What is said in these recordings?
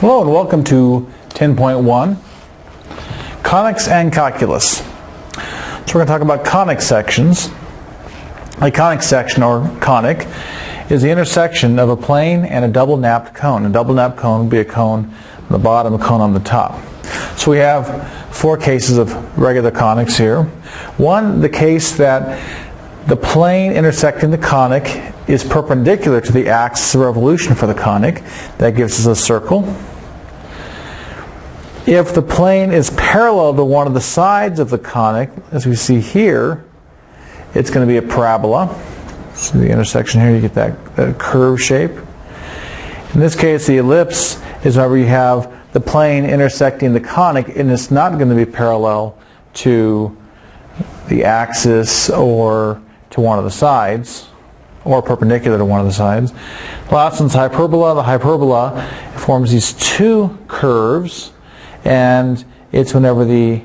Hello and welcome to 10.1, Conics and Calculus. So we're going to talk about conic sections. A conic section, or conic, is the intersection of a plane and a double napped cone. A double napped cone would be a cone on the bottom, a cone on the top. So we have four cases of regular conics here. One, the case that the plane intersecting the conic is perpendicular to the axis of revolution for the conic. That gives us a circle. If the plane is parallel to one of the sides of the conic, as we see here, it's going to be a parabola. So the intersection here, you get that curve shape. In this case, the ellipse is whenever you have the plane intersecting the conic, and it's not going to be parallel to the axis or to one of the sides, or perpendicular to one of the sides. Last one's hyperbola. The hyperbola forms these two curves, and it's whenever the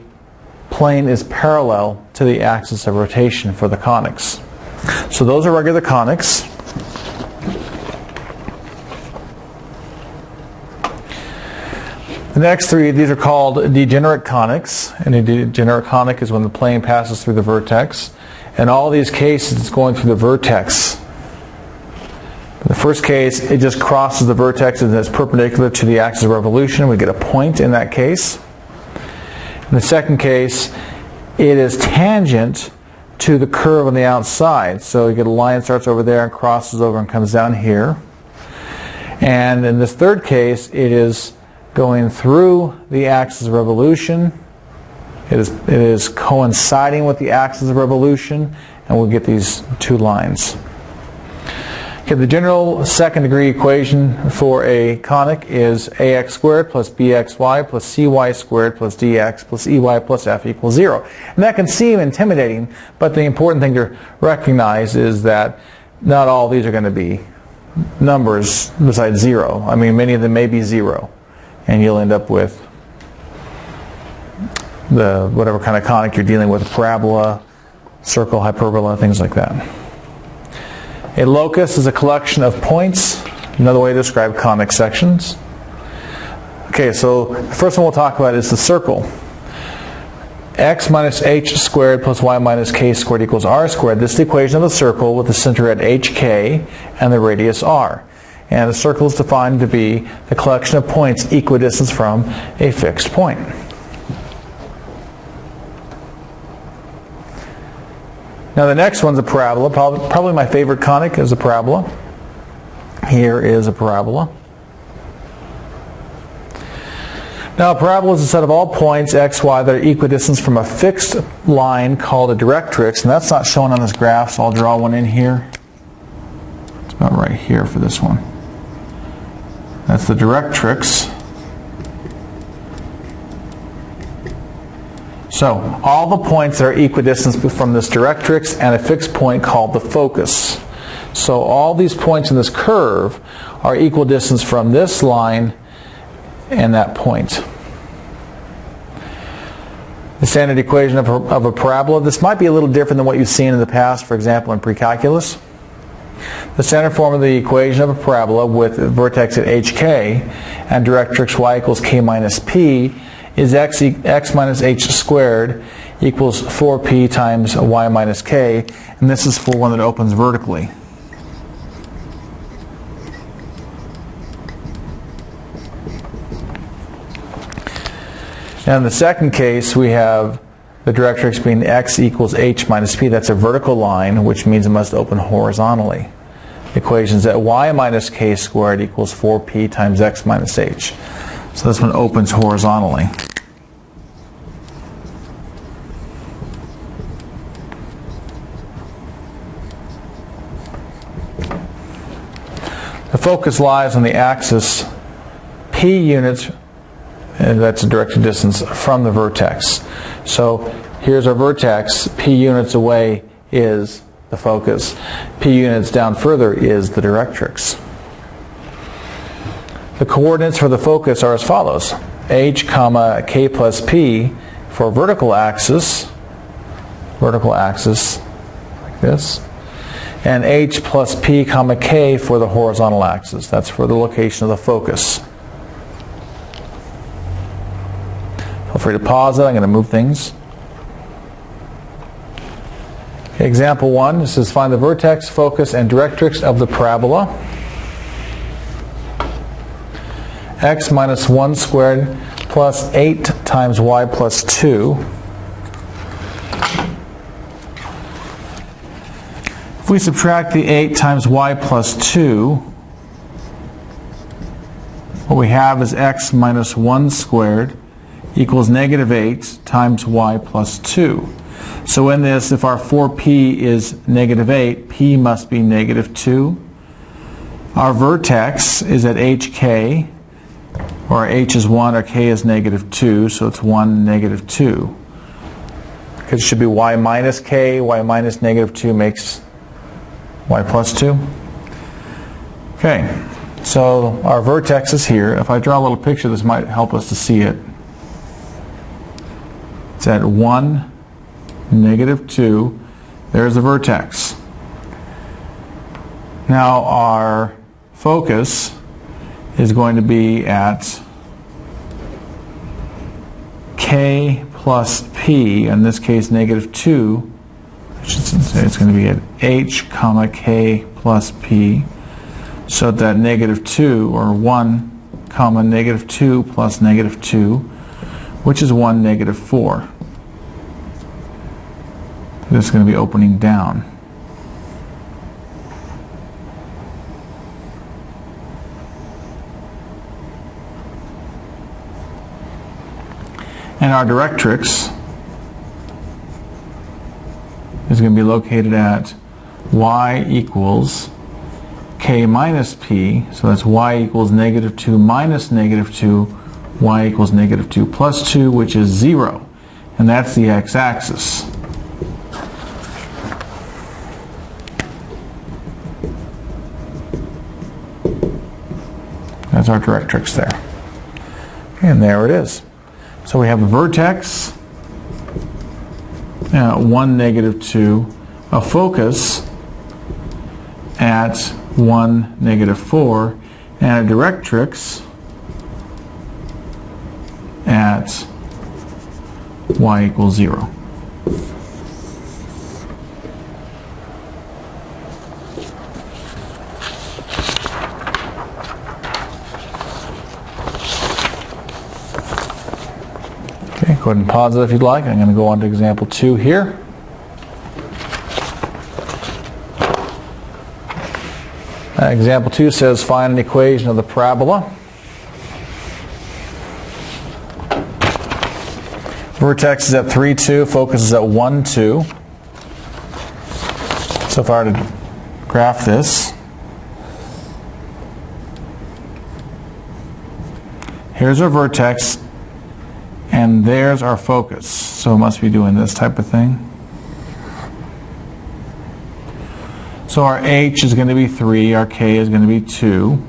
plane is parallel to the axis of rotation for the conics. So those are regular conics. The next three, these are called degenerate conics. And a degenerate conic is when the plane passes through the vertex. In all these cases, it's going through the vertex. In the first case, it just crosses the vertex and it's perpendicular to the axis of revolution. We get a point in that case. In the second case, it is tangent to the curve on the outside. So you get a line that starts over there and crosses over and comes down here. And in this third case, it is going through the axis of revolution. It is coinciding with the axis of revolution, and we'll get these two lines. Okay, the general second degree equation for a conic is ax squared plus bxy plus cy squared plus dx plus ey plus f equals 0. And that can seem intimidating, but the important thing to recognize is that not all of these are going to be numbers besides 0. I mean, many of them may be 0, and you'll end up with the whatever kind of conic you're dealing with, a parabola, circle, hyperbola, things like that. A locus is a collection of points. Another way to describe conic sections. Okay, so the first one we'll talk about is the circle. X minus h squared plus y minus k squared equals r squared. This is the equation of a circle with the center at hk and the radius r. And the circle is defined to be the collection of points equidistant from a fixed point. Now the next one's a parabola. Probably my favorite conic is a parabola. Here is a parabola. Now a parabola is a set of all points x, y that are equidistant from a fixed line called a directrix, and that's not shown on this graph, so I'll draw one in here. It's about right here for this one. That's the directrix. So all the points that are equidistant from this directrix and a fixed point called the focus. So all these points in this curve are equidistant from this line and that point. The standard equation of a parabola, this might be a little different than what you've seen in the past, for example, in pre-calculus. The standard form of the equation of a parabola with a vertex at hk and directrix y equals k minus p is x minus h squared equals 4p times y minus k, and this is for one that opens vertically. Now in the second case, we have the directrix being x equals h minus p. That's a vertical line, which means it must open horizontally. The equation is that y minus k squared equals 4p times x minus h. So this one opens horizontally. The focus lies on the axis p units, and that's a directed distance from the vertex. So here's our vertex, p units away is the focus. P units down further is the directrix. The coordinates for the focus are as follows. H, comma, k plus p for vertical axis, like this. and h plus p comma k for the horizontal axis. That's for the location of the focus. free to pause it. I'm going to move things. Okay, example 1, this is find the vertex, focus, and directrix of the parabola. X minus 1 squared plus 8 times y plus 2. If we subtract the 8 times y plus 2, what we have is x minus 1 squared equals negative 8 times y plus 2. So in this, if our 4p is negative 8, p must be negative 2. Our vertex is at hk, or h is 1, or k is negative 2, so it's 1, negative 2. Because it should be y minus k, y minus negative 2 makes y plus 2. Okay, so our vertex is here. If I draw a little picture, this might help us to see it. It's at 1, negative 2. There's the vertex. Now our focus is going to be at k plus p, in this case negative 2. I should say it's going to be at h comma k plus p. So that negative 2, or 1 comma negative 2 plus negative 2, which is 1, negative 4. This is going to be opening down. And our directrix is going to be located at y equals k minus p, so that's y equals negative 2 minus negative 2, y equals negative 2 plus 2, which is 0. And that's the x-axis. That's our directrix there. And there it is. So we have a vertex, 1, negative 2, a focus at 1, negative 4, and a directrix at y equals 0. Okay, go ahead and pause it if you'd like. I'm going to go on to example 2 here. Example 2 says find an equation of the parabola. Vertex is at 3, 2, focus is at 1, 2. So if I were to graph this, here's our vertex, and there's our focus. So it must be doing this type of thing. So our h is going to be 3, our k is going to be 2.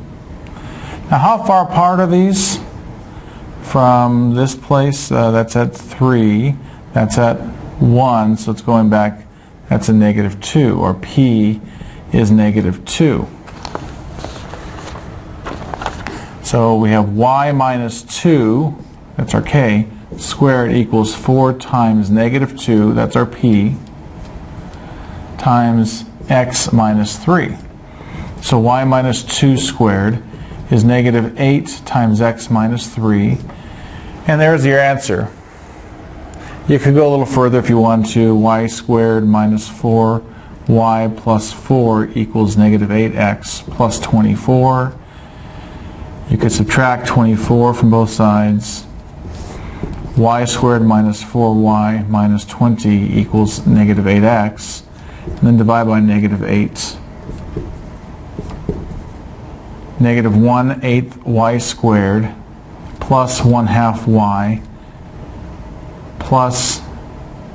Now how far apart are these? From this place, that's at 3, that's at 1, so it's going back, that's a negative 2, or p is negative 2. So we have y minus 2, that's our k, squared equals 4 times negative 2, that's our p, times x minus 3. So y minus 2 squared is negative 8 times x minus 3. And there's your answer. You could go a little further if you want to. Y squared minus 4y plus 4 equals negative 8x plus 24. You could subtract 24 from both sides. Y squared minus 4y minus 20 equals negative 8x. And then divide by negative 8. Negative 1/8 y squared plus 1/2 y plus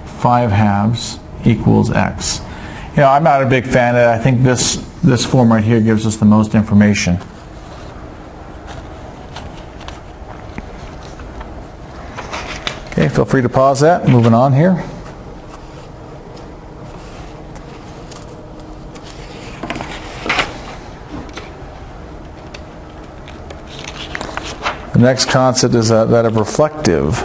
5/2 equals x. You know, I'm not a big fan of it. I think this form right here gives us the most information. Okay, feel free to pause that. Moving on here. The next concept is that of reflective.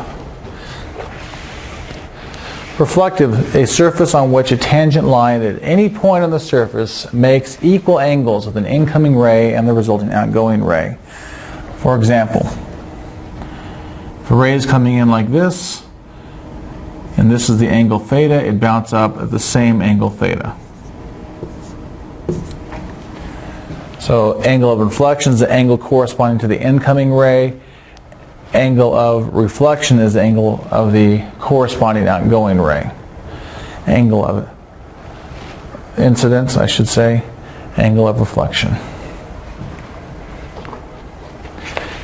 Reflective, a surface on which a tangent line at any point on the surface makes equal angles with an incoming ray and the resulting outgoing ray. For example, if a ray is coming in like this, and this is the angle theta, it bounces up at the same angle theta. So angle of inflection is the angle corresponding to the incoming ray. Angle of reflection is the angle of the corresponding outgoing ray. Angle of incidence, I should say, angle of reflection.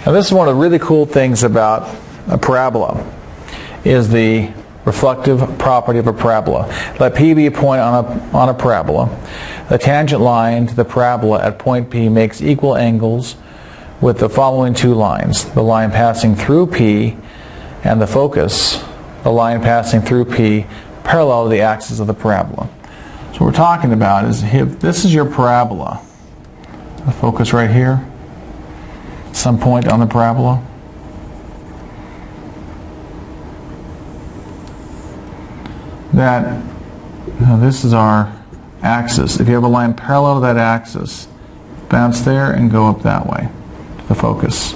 Now this is one of the really cool things about a parabola, is the reflective property of a parabola. Let P be a point on a parabola. The tangent line to the parabola at point P makes equal angles with the following two lines. The line passing through P and the focus, the line passing through P parallel to the axis of the parabola. So what we're talking about is, if this is your parabola, the focus right here, some point on the parabola, that this is our axis. If you have a line parallel to that axis, bounce there and go up that way to the focus.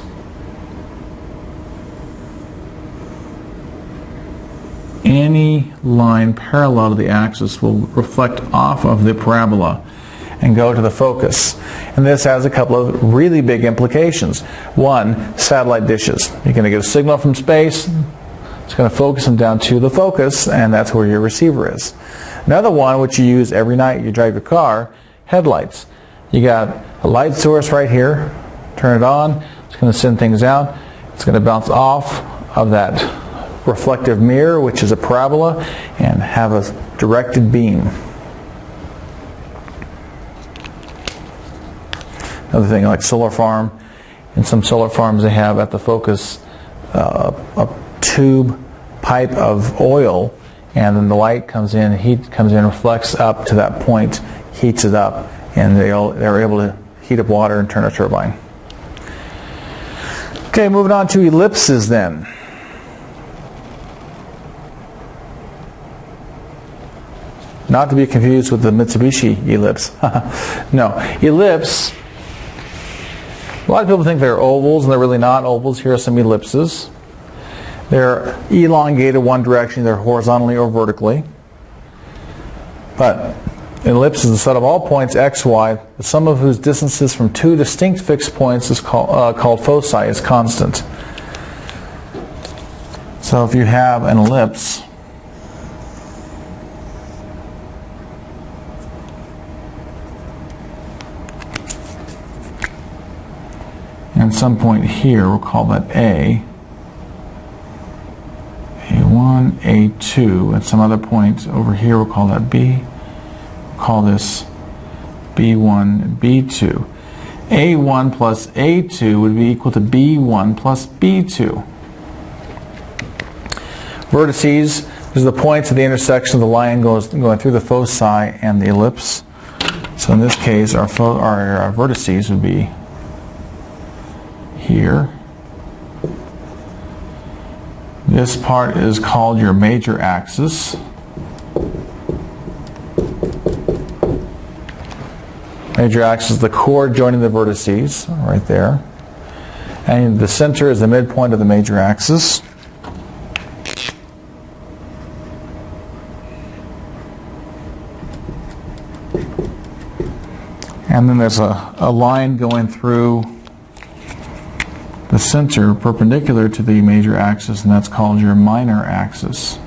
Any line parallel to the axis will reflect off of the parabola and go to the focus. And this has a couple of really big implications. One, satellite dishes. You're going to get a signal from space, it's going to focus them down to the focus, and that's where your receiver is. Another one, which you use every night you drive your car, headlights. You got a light source right here, turn it on, it's going to send things out, it's going to bounce off of that reflective mirror, which is a parabola, and have a directed beam. Another thing like solar farm, in some solar farms they have at the focus a tube pipe of oil, and then the light comes in, heat comes in, reflects up to that point, heats it up, and they're able to heat up water and turn a turbine. Okay, moving on to ellipses then. Not to be confused with the Mitsubishi ellipse. No, ellipse, a lot of people think they're ovals, and they're really not ovals. Here are some ellipses. They're elongated one direction, either horizontally or vertically. But an ellipse is the set of all points x, y, the sum of whose distances from two distinct fixed points is called foci, is constant. So if you have an ellipse, and some point here, we'll call that A, A1, A2, and some other point over here, we'll call that B. We'll call this B1, B2. A1 plus A2 would be equal to B1 plus B2. Vertices, these are the points at the intersection of the line going through the foci and the ellipse. So in this case, our vertices would be here. This part is called your major axis. Major axis is the chord joining the vertices, right there. And the center is the midpoint of the major axis. And then there's a line going through the center perpendicular to the major axis, and that's called your minor axis.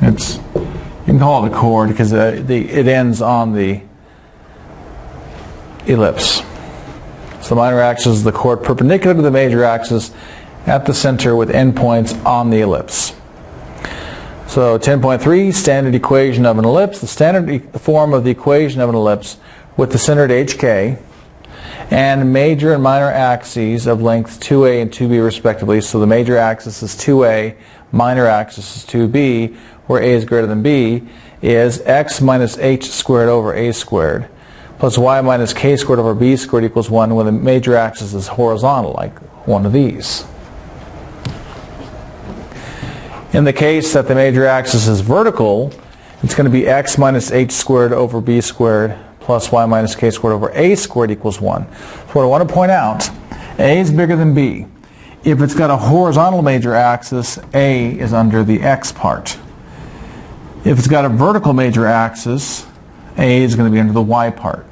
You can call it a chord because it ends on the ellipse. So the minor axis is the chord perpendicular to the major axis at the center with endpoints on the ellipse. So 10.3, standard equation of an ellipse. The standard form of the equation of an ellipse with the center at HK and major and minor axes of length 2a and 2b respectively. So the major axis is 2a, minor axis is 2b, where a is greater than b, is x minus h squared over a squared plus y minus k squared over b squared equals 1 when the major axis is horizontal, like one of these. In the case that the major axis is vertical, it's going to be x minus h squared over b squared plus y minus k squared over a squared equals 1. So what I want to point out, a is bigger than b. If it's got a horizontal major axis, a is under the x part. If it's got a vertical major axis, a is going to be under the y part.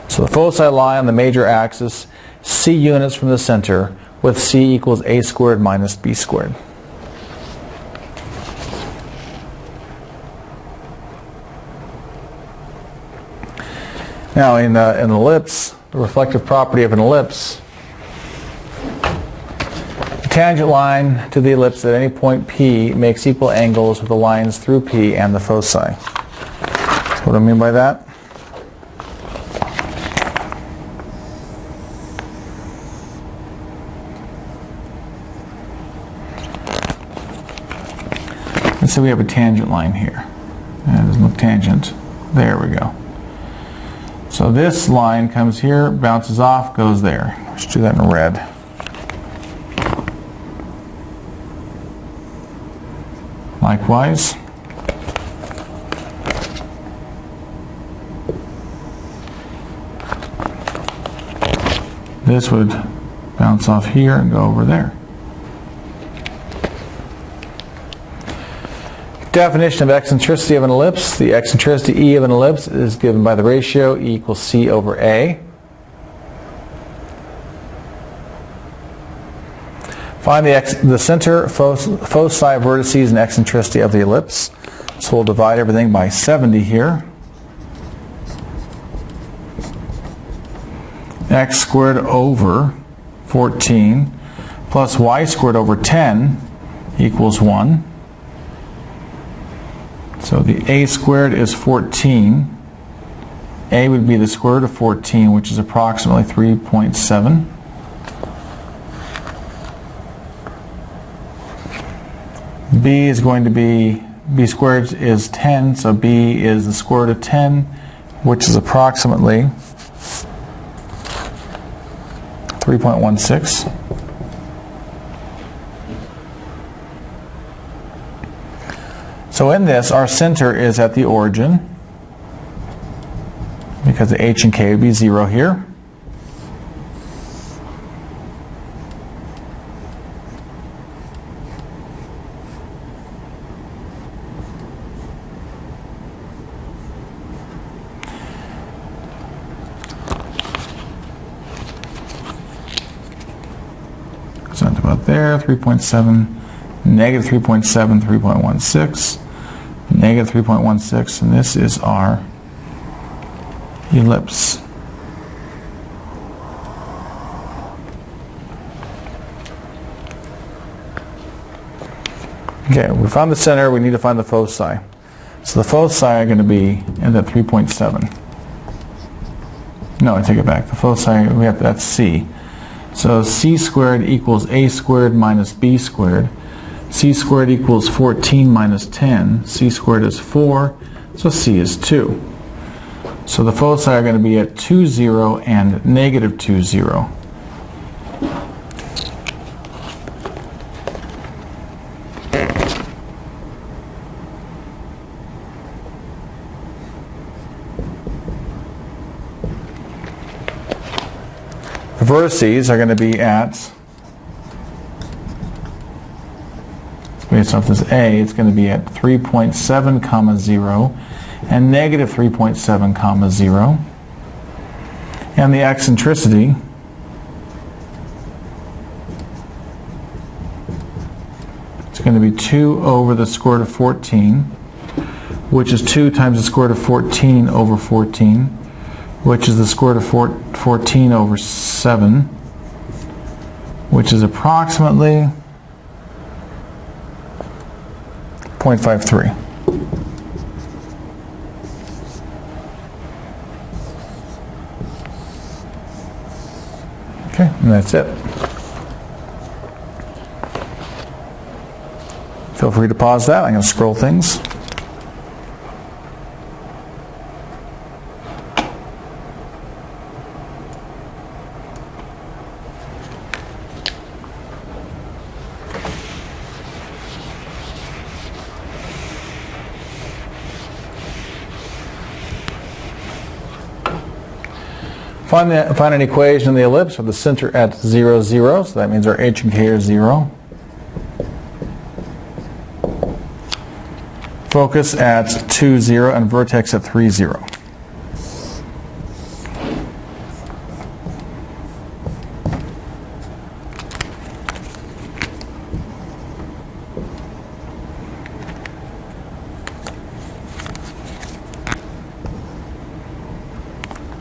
So the foci lie on the major axis, c units from the center, with c equals a squared minus b squared. Now in an ellipse, the reflective property of an ellipse, the tangent line to the ellipse at any point P makes equal angles with the lines through P and the foci. So what do I mean by that? Let's say we have a tangent line here. And there's no tangent. There we go. So this line comes here, bounces off, goes there. Let's do that in red. Likewise, this would bounce off here and go over there. Definition of eccentricity of an ellipse. The eccentricity E of an ellipse is given by the ratio E equals C over A. Find the center, foci, vertices, and eccentricity of the ellipse. So we'll divide everything by 70 here. X squared over 14 plus y squared over 10 equals 1. So the a squared is 14. A would be the square root of 14, which is approximately 3.7. B is going to be, b squared is 10, so b is the square root of 10, which is approximately 3.16. So in this, our center is at the origin, because the h and k would be 0 here. So that's about there, 3.7, negative 3.7, 3.16. Negative 3.16, and this is our ellipse. Okay, we found the center, we need to find the foci. So the foci are going to be in at 3.7. No, I take it back. The foci, that's C. So C squared equals A squared minus B squared. C squared equals 14 minus 10. C squared is 4, so C is 2. So the foci are going to be at 2, 0 and negative 2, 0. The vertices are going to be at, based off this A, it's going to be at 3.7 comma 0 and negative 3.7 comma 0. And the eccentricity is going to be 2 over the square root of 14, which is 2 times the square root of 14 over 14, which is the square root of 14 over 7, which is approximately 0.53. Okay, and that's it. Feel free to pause that. I'm going to scroll things. Find an equation in the ellipse with the center at 0, 0. So that means our h and k are 0. Focus at 2, 0 and vertex at 3, 0.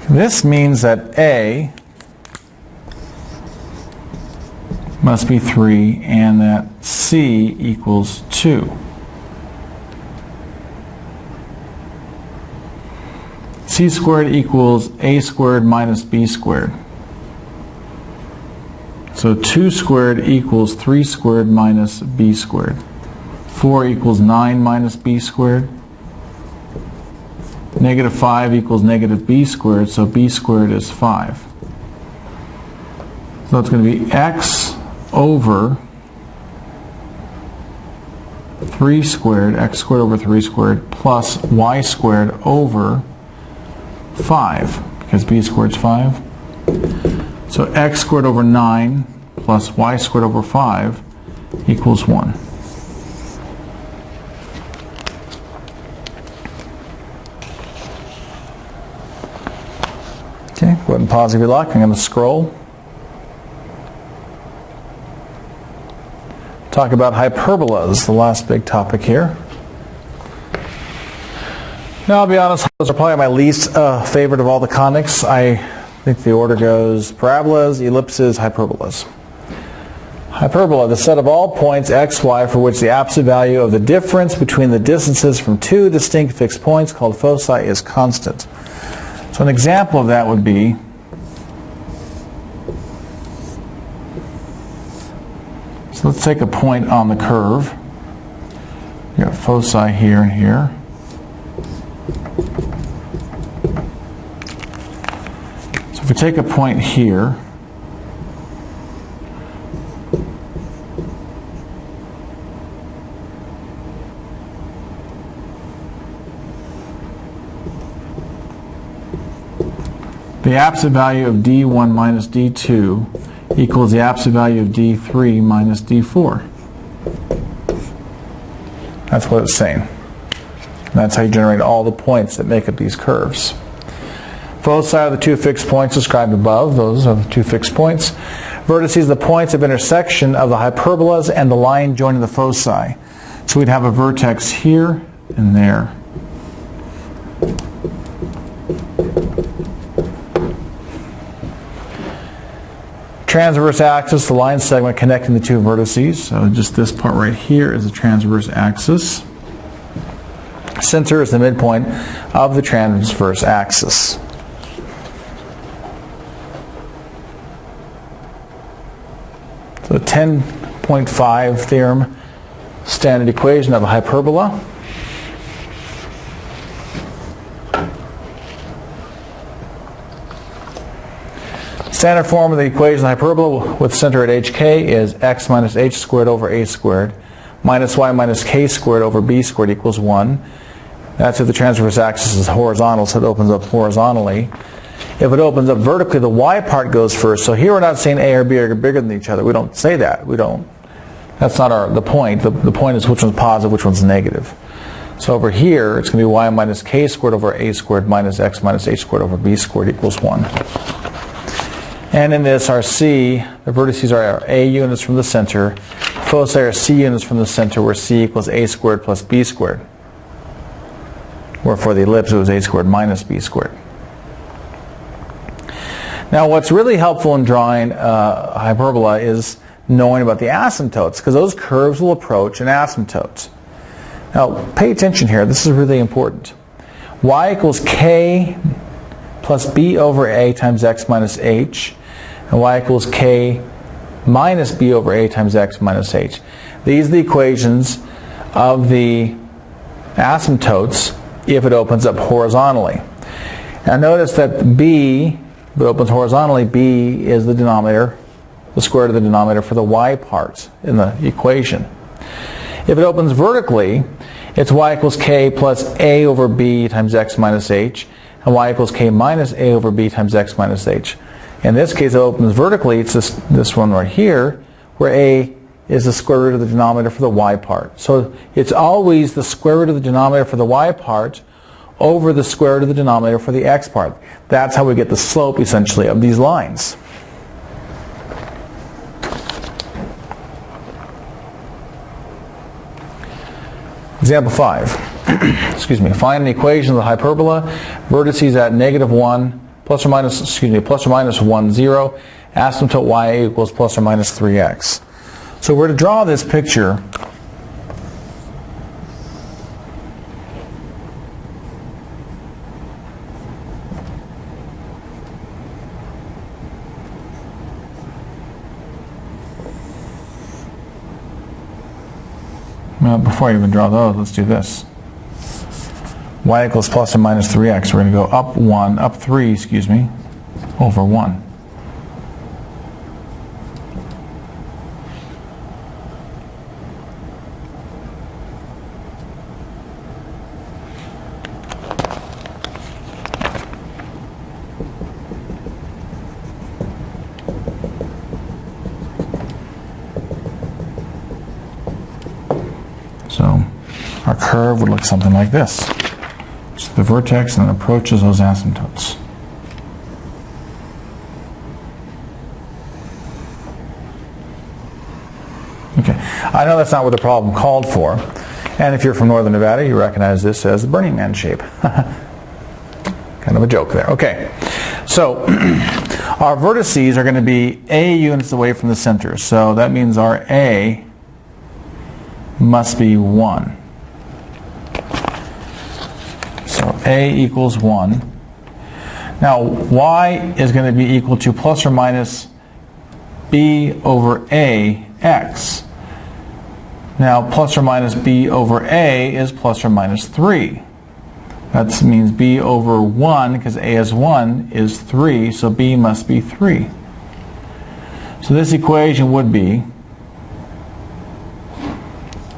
This means that A must be 3 and that C equals 2. C squared equals A squared minus B squared. So 2 squared equals 3 squared minus B squared. 4 equals 9 minus B squared. Negative 5 equals negative b squared, so b squared is 5. So it's going to be x over 3 squared, x squared over 3 squared, plus y squared over 5, because b squared is 5. So x squared over 9 plus y squared over 5 equals 1. Okay, go ahead and pause if you like. I'm going to scroll. Talk about hyperbolas, the last big topic here. Now, I'll be honest, those are probably my least favorite of all the conics. I think the order goes parabolas, ellipses, hyperbolas. Hyperbola, the set of all points x, y for which the absolute value of the difference between the distances from two distinct fixed points called foci is constant. So an example of that would be so let's take a point on the curve. We've got foci here and here. So if we take a point here, the absolute value of d1 minus d2 equals the absolute value of d3 minus d4. That's what it's saying. And that's how you generate all the points that make up these curves. Foci are the two fixed points described above. Those are the two fixed points. Vertices are the points of intersection of the hyperbolas and the line joining the foci. So we'd have a vertex here and there. Transverse axis, the line segment connecting the two vertices. So just this part right here is the transverse axis. Center is the midpoint of the transverse axis. So 10.5 theorem, standard equation of a hyperbola. Standard form of the equation of hyperbola with center at hk is x minus h squared over a squared minus y minus k squared over b squared equals 1. That's if the transverse axis is horizontal, so it opens up horizontally. If it opens up vertically, the y part goes first. So here we're not saying a or b are bigger than each other. We don't say that. We don't. That's not the point. The point is which one's positive, which one's negative. So over here, it's going to be y minus k squared over a squared minus x minus h squared over b squared equals 1. And in this, our C, the vertices are our A units from the center. Foci are C units from the center, where C equals A squared plus B squared. Where for the ellipse, it was A squared minus B squared. Now, what's really helpful in drawing hyperbola is knowing about the asymptotes, because those curves will approach an asymptote. Now, pay attention here. This is really important. Y equals K plus B over A times x minus h. And y equals k minus b over a times x minus h. These are the equations of the asymptotes if it opens up horizontally. Now notice that b, if it opens horizontally, b is the denominator, the square root of the denominator for the y part in the equation. If it opens vertically, it's y equals k plus a over b times x minus h. and y equals k minus a over b times x minus h. In this case, it opens vertically. It's this one right here, where a is the square root of the denominator for the y part. So it's always the square root of the denominator for the y part over the square root of the denominator for the x part. That's how we get the slope, essentially, of these lines. Example 5. Excuse me. Find an equation of the hyperbola, vertices at -1, plus or minus 1, 0, asymptote y equals plus or minus 3x. So we're to draw this picture. Well, before I even draw those, let's do this. Y equals plus or minus 3x. We're going to go up 3, over 1. So our curve would look something like this. It's the vertex and it approaches those asymptotes. Okay, I know that's not what the problem called for. And if you're from Northern Nevada, you recognize this as the Burning Man shape. Kind of a joke there. Okay, so our vertices are going to be A units away from the center. So that means our A must be 1. So A equals 1. Now y is going to be equal to plus or minus b over a x. Now plus or minus b over a is plus or minus 3. That means b over 1, because a is 1, is 3, so b must be 3. So this equation would be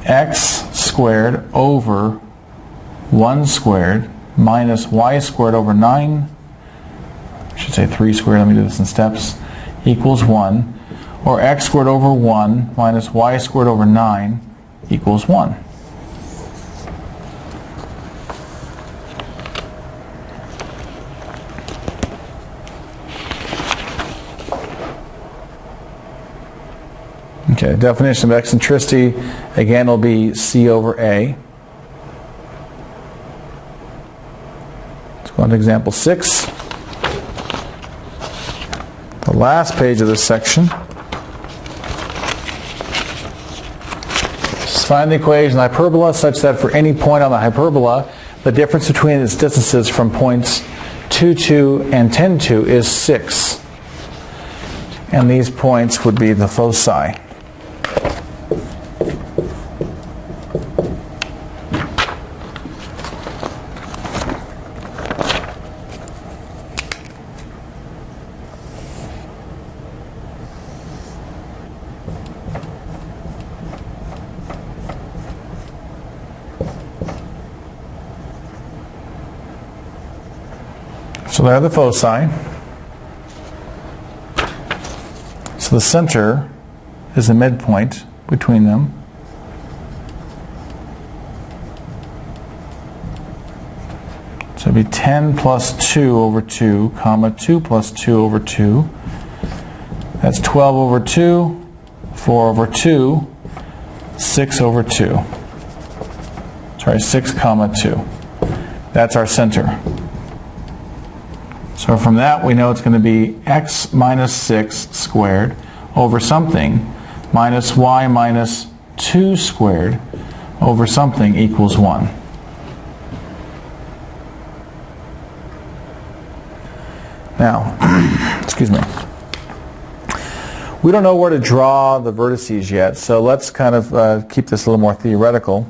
x squared over 1 squared minus y squared over 9, I should say 3 squared, let me do this in steps, equals 1, or x squared over 1 minus y squared over 9 equals 1. Okay, definition of eccentricity, again, will be c over a. Let's go on to example 6. The last page of this section. Just find the equation of the hyperbola such that for any point on the hyperbola, the difference between its distances from points 2, 2 and 10, 2 is 6. And these points would be the foci. So there are the foci. So the center is the midpoint between them. So it'd be 10 plus 2 over 2, comma 2 plus 2 over 2. That's 12 over 2, 4 over 2, 6 over 2. Sorry, 6 comma 2. That's our center. So from that we know it's going to be x minus 6 squared over something minus y minus 2 squared over something equals 1. Now, excuse me. We don't know where to draw the vertices yet, so let's kind of keep this a little more theoretical.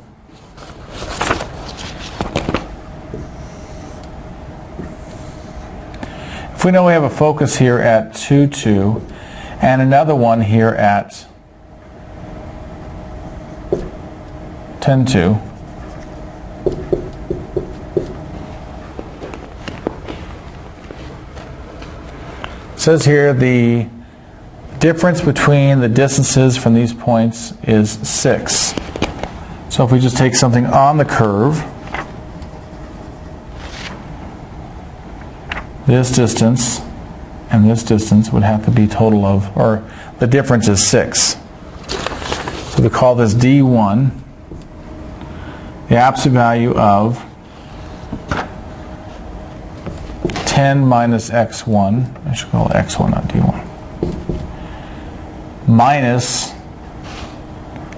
If we know we have a focus here at 2, 2, and another one here at 10, 2, says here the difference between the distances from these points is 6. So if we just take something on the curve, this distance and this distance would have to be total of, or the difference is 6. So we call this D1, the absolute value of 10 minus x1, I should call it x1, not d1, minus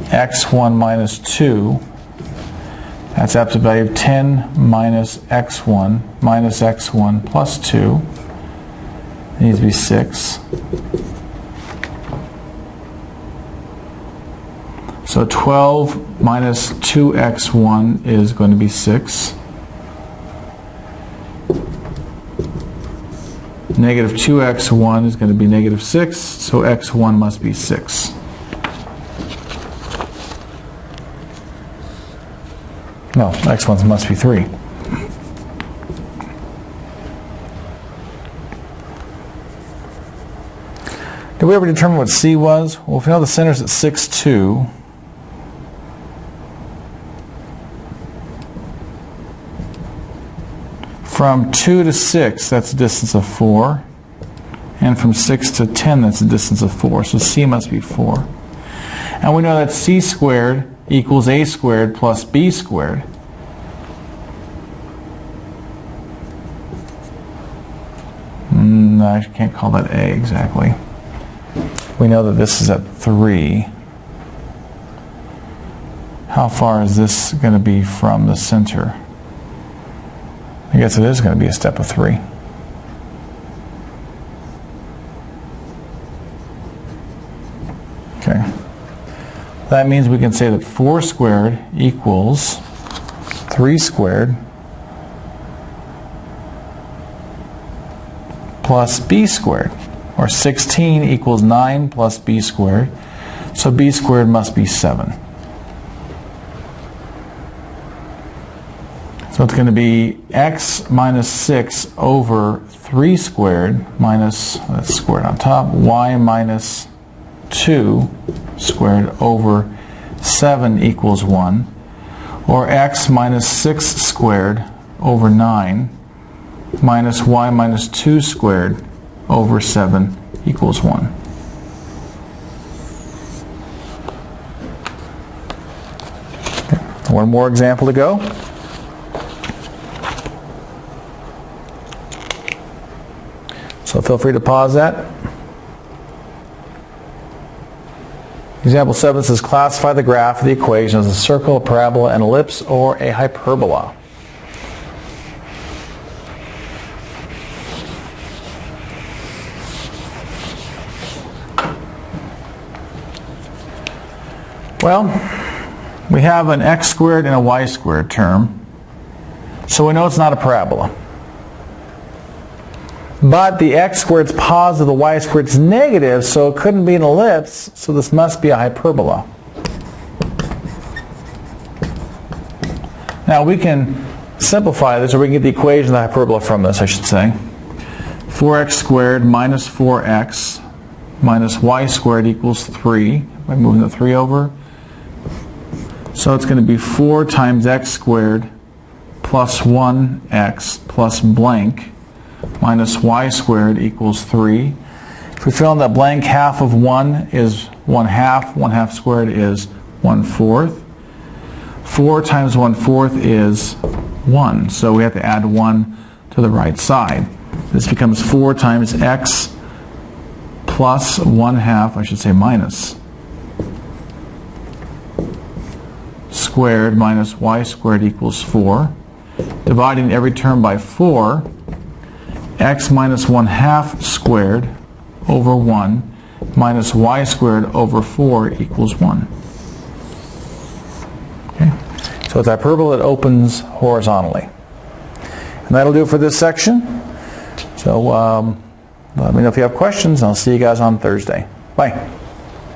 x1 minus 2, that's absolute value of 10 minus x1 plus 2, it needs to be 6. So 12 minus 2x1 is going to be 6. Negative 2x1 is going to be negative 6, so x1 must be 6. No, x1 must be 3. Did we ever determine what C was? Well, if we know the center is at 6, 2, from 2 to 6, that's a distance of 4. And from 6 to 10, that's a distance of 4. So C must be 4. And we know that C squared equals A squared plus B squared. I can't call that A exactly. We know that this is at 3. How far is this going to be from the center? I guess it is going to be a step of 3. Okay. That means we can say that 4 squared equals 3 squared plus b squared, or 16 equals 9 plus b squared, so b squared must be 7. So it's going to be x minus 6 over 3 squared minus, that's squared on top, y minus 2 squared over 7 equals 1, or x minus 6 squared over 9 minus y minus 2 squared over 7 equals 1. Okay. One more example to go. So feel free to pause that. Example 7 says classify the graph of the equation as a circle, a parabola, an ellipse, or a hyperbola. Well, we have an x squared and a y squared term, so we know it's not a parabola. But the x squared is positive, the y squared is negative, so it couldn't be an ellipse, so this must be a hyperbola. Now we can simplify this, or we can get the equation of the hyperbola from this, I should say. 4x squared minus 4x minus y squared equals 3. By moving the 3 over. So it's going to be 4 times x squared plus 1x plus blank minus y squared equals 3. If we fill in that blank, half of 1 is 1/2. 1/2 squared is 1/4. 4 times 1/4 is 1. So we have to add 1 to the right side. This becomes 4 times x plus 1/2, I should say minus, squared minus y squared equals 4. Dividing every term by 4, x minus 1/2 squared over 1 minus y squared over 4 equals 1. Okay. So it's a hyperbola that opens horizontally. And that'll do it for this section. So let me know if you have questions, and I'll see you guys on Thursday. Bye.